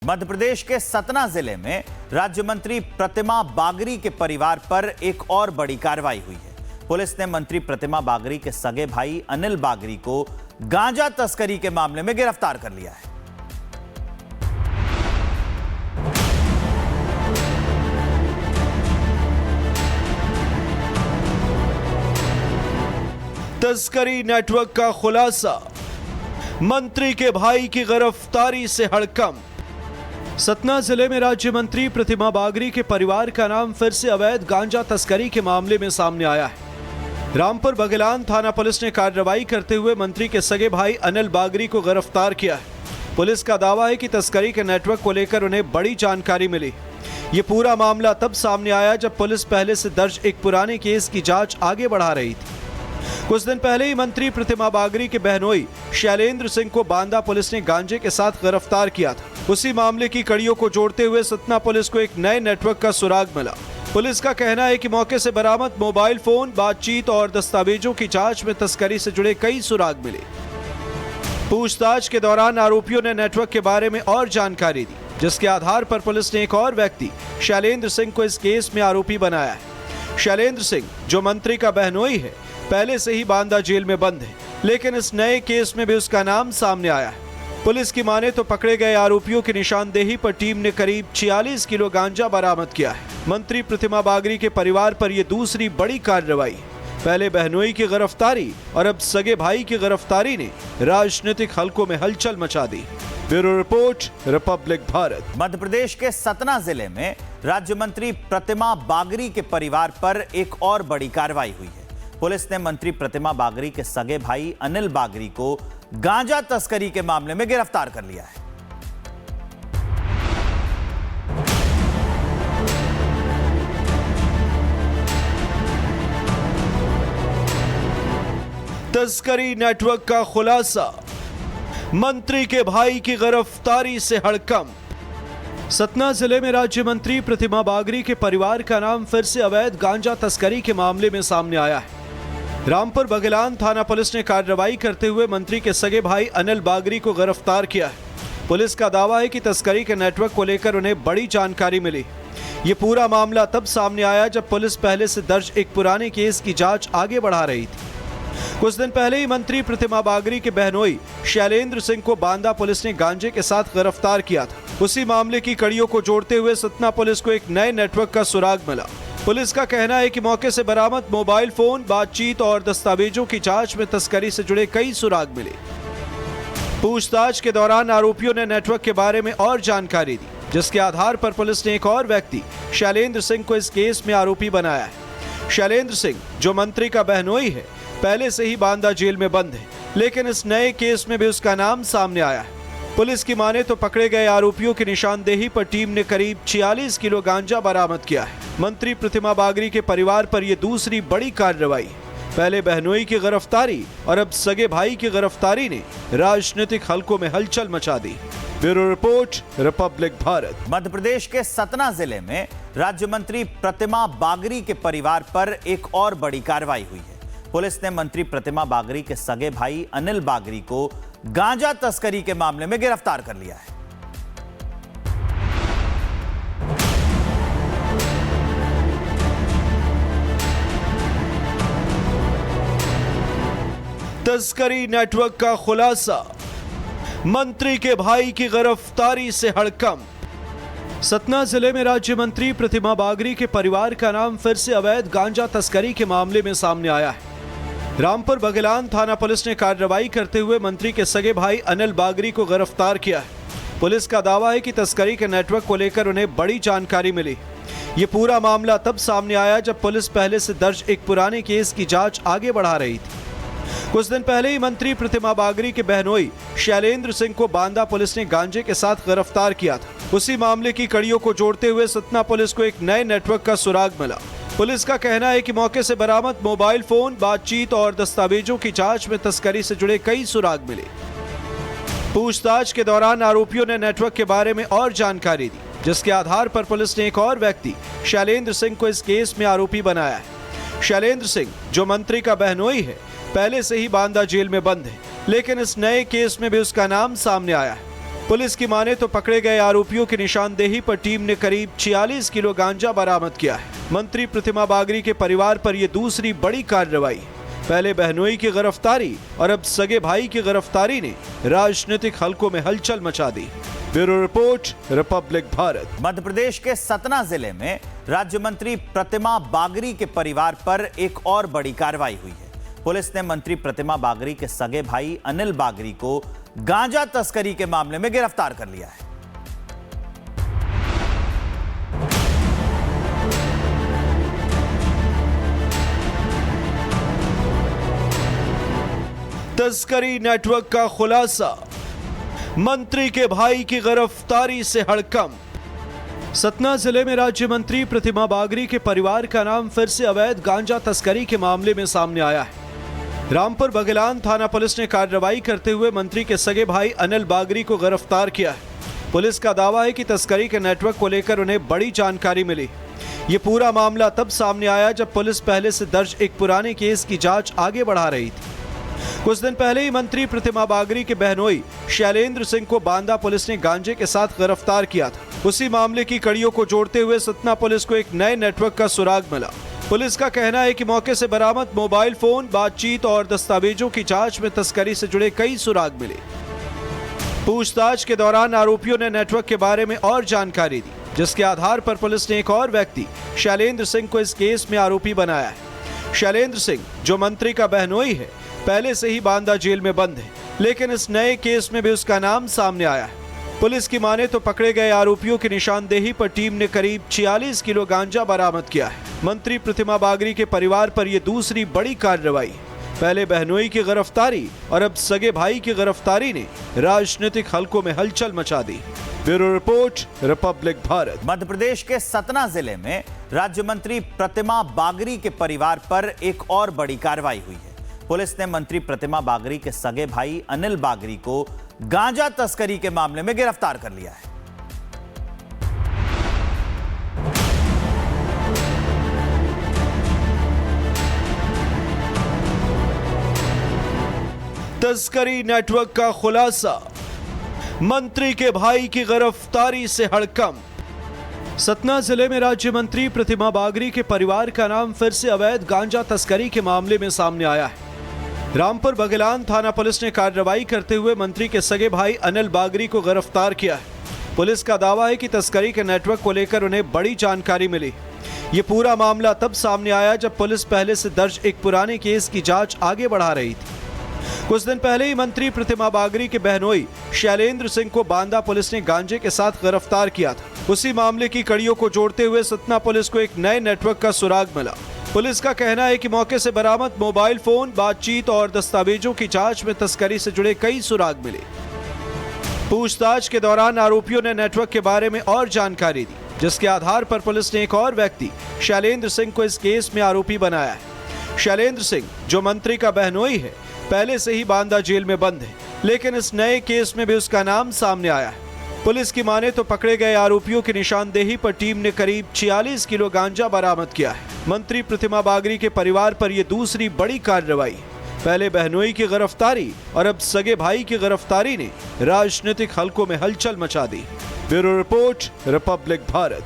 मध्य प्रदेश के सतना जिले में राज्य मंत्री प्रतिमा बागरी के परिवार पर एक और बड़ी कार्रवाई हुई है। पुलिस ने मंत्री प्रतिमा बागरी के सगे भाई अनिल बागरी को गांजा तस्करी के मामले में गिरफ्तार कर लिया है। तस्करी नेटवर्क का खुलासा, मंत्री के भाई की गिरफ्तारी से हड़कंप। सतना जिले में राज्य मंत्री प्रतिमा बागरी के परिवार का नाम फिर से अवैध गांजा तस्करी के मामले में सामने आया है। रामपुर बघेलान थाना पुलिस ने कार्रवाई करते हुए मंत्री के सगे भाई अनिल बागरी को गिरफ्तार किया है। पुलिस का दावा है कि तस्करी के नेटवर्क को लेकर उन्हें बड़ी जानकारी मिली। ये पूरा मामला तब सामने आया जब पुलिस पहले से दर्ज एक पुराने केस की जांच आगे बढ़ा रही थी। कुछ दिन पहले ही मंत्री प्रतिमा बागरी के बहनोई शैलेंद्र सिंह को बांदा पुलिस ने गांजे के साथ गिरफ्तार किया था। उसी मामले की कड़ियों को जोड़ते हुए सतना पुलिस को एक नए नेटवर्क का सुराग मिला। पुलिस का कहना है कि मौके से बरामद मोबाइल फोन, बातचीत और दस्तावेजों की जांच में तस्करी से जुड़े कई सुराग मिले। पूछताछ के दौरान आरोपियों ने नेटवर्क के बारे में और जानकारी दी, जिसके आधार पर पुलिस ने एक और व्यक्ति शैलेंद्र सिंह को इस केस में आरोपी बनाया है। शैलेंद्र सिंह, जो मंत्री का बहनोई है, पहले से ही बांदा जेल में बंद है, लेकिन इस नए केस में भी उसका नाम सामने आया है। पुलिस की माने तो पकड़े गए आरोपियों की निशानदेही पर टीम ने करीब 46 किलो गांजा बरामद किया है। मंत्री प्रतिमा बागरी के परिवार पर यह दूसरी बड़ी कार्रवाई। पहले बहनोई की गिरफ्तारी और अब सगे भाई की गिरफ्तारी ने राजनीतिक हलकों में हलचल मचा दी। Bureau report, Republic Bharat. Madhya Pradesh के सतना जिले में राज्य मंत्री प्रतिमा बागरी के परिवार पर एक और बड़ी कार्रवाई हुई है। पुलिस ने मंत्री प्रतिमा बागरी के सगे भाई अनिल बागरी को गांजा तस्करी के मामले में गिरफ्तार कर लिया है। तस्करी नेटवर्क का खुलासा, मंत्री के भाई की गिरफ्तारी से हड़कंप। सतना जिले में राज्य मंत्री प्रतिमा बागरी के परिवार का नाम फिर से अवैध गांजा तस्करी के मामले में सामने आया है। रामपुर बघेलान थाना पुलिस ने कार्रवाई करते हुए मंत्री के सगे भाई अनिल बागरी को गिरफ्तार किया है। पुलिस का दावा है कि तस्करी के नेटवर्क को लेकर उन्हें बड़ी जानकारी मिली। ये पूरा मामला तब सामने आया जब पुलिस पहले से दर्ज एक पुराने केस की जांच आगे बढ़ा रही थी। कुछ दिन पहले ही मंत्री प्रतिमा बागरी के बहनोई शैलेंद्र सिंह को बांदा पुलिस ने गांजे के साथ गिरफ्तार किया था। उसी मामले की कड़ियों को जोड़ते हुए सतना पुलिस को एक नए नेटवर्क का सुराग मिला। पुलिस का कहना है कि मौके से बरामद मोबाइल फोन, बातचीत और दस्तावेजों की जांच में तस्करी से जुड़े कई सुराग मिले। पूछताछ के दौरान आरोपियों ने नेटवर्क के बारे में और जानकारी दी, जिसके आधार पर पुलिस ने एक और व्यक्ति शैलेंद्र सिंह को इस केस में आरोपी बनाया है। शैलेंद्र सिंह, जो मंत्री का बहनोई है, पहले से ही बांदा जेल में बंद है, लेकिन इस नए केस में भी उसका नाम सामने आया है। पुलिस की माने तो पकड़े गए आरोपियों की निशानदेही पर टीम ने करीब 46 किलो गांजा बरामद किया है। मंत्री प्रतिमा बागरी के परिवार पर यह दूसरी बड़ी कार्रवाई। पहले बहनोई की गिरफ्तारी और अब सगे भाई की गिरफ्तारी ने राजनीतिक हलकों में हलचल मचा दी। Bureau report, Republic Bharat. Madhya Pradesh के सतना जिले में राज्य मंत्री प्रतिमा बागरी के परिवार पर एक और बड़ी कार्रवाई हुई है। पुलिस ने मंत्री प्रतिमा बागरी के सगे भाई अनिल बागरी को गांजा तस्करी के मामले में गिरफ्तार कर लिया है। तस्करी नेटवर्क का खुलासा, मंत्री के भाई की गिरफ्तारी से हड़कंप। सतना जिले में राज्य मंत्री प्रतिमा बागरी के परिवार का नाम फिर से अवैध गांजा तस्करी के मामले में सामने आया है। रामपुर बघेलान थाना पुलिस ने कार्रवाई करते हुए मंत्री के सगे भाई अनिल बागरी को गिरफ्तार किया है। पुलिस का दावा है कि तस्करी के नेटवर्क को लेकर उन्हें बड़ी जानकारी मिली। ये पूरा मामला तब सामने आया जब पुलिस पहले से दर्ज एक पुराने केस की जांच आगे बढ़ा रही थी। कुछ दिन पहले ही मंत्री प्रतिमा बागरी के बहनोई शैलेंद्र सिंह को बांदा पुलिस ने गांजे के साथ गिरफ्तार किया था। उसी मामले की कड़ियों को जोड़ते हुए सतना पुलिस को एक नए नेटवर्क का सुराग मिला। पुलिस का कहना है कि मौके से बरामद मोबाइल फोन, बातचीत और दस्तावेजों की जांच में तस्करी से जुड़े कई सुराग मिले। पूछताछ के दौरान आरोपियों ने नेटवर्क के बारे में और जानकारी दी, जिसके आधार पर पुलिस ने एक और व्यक्ति शैलेंद्र सिंह को इस केस में आरोपी बनाया है। शैलेंद्र सिंह, जो मंत्री का बहनोई है, पहले से ही बांदा जेल में बंद है, लेकिन इस नए केस में भी उसका नाम सामने आया है। पुलिस की माने तो पकड़े गए आरोपियों की निशानदेही पर टीम ने करीब 46 किलो गांजा बरामद किया है। मंत्री प्रतिमा बागरी के परिवार पर यह दूसरी बड़ी कार्रवाई। पहले बहनोई की गिरफ्तारी और अब सगे भाई की गिरफ्तारी ने राजनीतिक हलकों में हलचल मचा दी। Bureau report, Republic Bharat. Madhya Pradesh के सतना जिले में राज्य मंत्री प्रतिमा बागरी के परिवार पर एक और बड़ी कार्रवाई हुई है। पुलिस ने मंत्री प्रतिमा बागरी के सगे भाई अनिल बागरी को गांजा तस्करी के मामले में गिरफ्तार कर लिया है। तस्करी नेटवर्क का खुलासा, मंत्री के भाई की गिरफ्तारी से हड़कंप। सतना जिले में राज्य मंत्री प्रतिमा बागरी के परिवार का नाम फिर से अवैध गांजा तस्करी के मामले में सामने आया है। रामपुर बघेलान थाना पुलिस ने कार्रवाई करते हुए मंत्री के सगे भाई अनिल बागरी को गिरफ्तार किया है। पुलिस का दावा है कि तस्करी के नेटवर्क को लेकर उन्हें बड़ी जानकारी मिली। ये पूरा मामला तब सामने आया जब पुलिस पहले से दर्ज एक पुराने केस की जांच आगे बढ़ा रही थी। कुछ दिन पहले ही मंत्री प्रतिमा बागरी के बहनोई शैलेंद्र सिंह को बांदा पुलिस ने गांजे के साथ गिरफ्तार किया था। उसी मामले की कड़ियों को जोड़ते हुए सतना पुलिस को एक नए नेटवर्क का सुराग मिला। पुलिस का कहना है कि मौके से बरामद मोबाइल फोन, बातचीत और दस्तावेजों की जांच में तस्करी से जुड़े कई सुराग मिले। पूछताछ के दौरान आरोपियों ने नेटवर्क के बारे में और जानकारी दी, जिसके आधार पर पुलिस ने एक और व्यक्ति शैलेंद्र सिंह को इस केस में आरोपी बनाया है। शैलेंद्र सिंह, जो मंत्री का बहनोई है, पहले से ही बांदा जेल में बंद है, लेकिन इस नए केस में भी उसका नाम सामने आया है। पुलिस की माने तो पकड़े गए आरोपियों की निशानदेही पर टीम ने करीब 46 किलो गांजा बरामद किया है। मंत्री प्रतिमा बागरी के परिवार पर यह दूसरी बड़ी कार्रवाई। पहले बहनोई की गिरफ्तारी और अब सगे भाई की गिरफ्तारी ने राजनीतिक हलकों में हलचल मचा दी। Bureau report, Republic Bharat. Madhya Pradesh के सतना जिले में राज्य मंत्री प्रतिमा बागरी के परिवार पर एक और बड़ी कार्रवाई हुई है। पुलिस ने मंत्री प्रतिमा बागरी के सगे भाई अनिल बागरी को गांजा तस्करी के मामले में गिरफ्तार कर लिया है। तस्करी नेटवर्क का खुलासा, मंत्री के भाई की गिरफ्तारी से हड़कंप। सतना जिले में राज्य मंत्री प्रतिमा बागरी के परिवार का नाम फिर से अवैध गांजा तस्करी के मामले में सामने आया है। रामपुर बघेलान थाना पुलिस ने कार्रवाई करते हुए मंत्री के सगे भाई अनिल बागरी को गिरफ्तार किया है। पुलिस का दावा है कि तस्करी के नेटवर्क को लेकर उन्हें बड़ी जानकारी मिली। ये पूरा मामला तब सामने आया जब पुलिस पहले से दर्ज एक पुराने केस की जांच आगे बढ़ा रही थी। कुछ दिन पहले ही मंत्री प्रतिमा बागरी के बहनोई शैलेंद्र सिंह को बांदा पुलिस ने गांजे के साथ गिरफ्तार किया था। उसी मामले की कड़ियों को जोड़ते हुए सतना पुलिस को एक नए नेटवर्क का सुराग मिला। पुलिस का कहना है कि मौके से बरामद मोबाइल फोन, बातचीत और दस्तावेजों की जांच में तस्करी से जुड़े कई सुराग मिले। पूछताछ के दौरान आरोपियों ने नेटवर्क के बारे में और जानकारी दी, जिसके आधार पर पुलिस ने एक और व्यक्ति शैलेंद्र सिंह को इस केस में आरोपी बनाया है। शैलेंद्र सिंह, जो मंत्री का बहनोई है, पहले से ही बांदा जेल में बंद है, लेकिन इस नए केस में भी उसका नाम सामने आया है। पुलिस की माने तो पकड़े गए आरोपियों की निशानदेही पर टीम ने करीब 46 किलो गांजा बरामद किया है। मंत्री प्रतिमा बागरी के परिवार पर यह दूसरी बड़ी कार्रवाई। पहले बहनोई की गिरफ्तारी और अब सगे भाई की गिरफ्तारी ने राजनीतिक हलकों में हलचल मचा दी। Bureau report, Republic Bharat.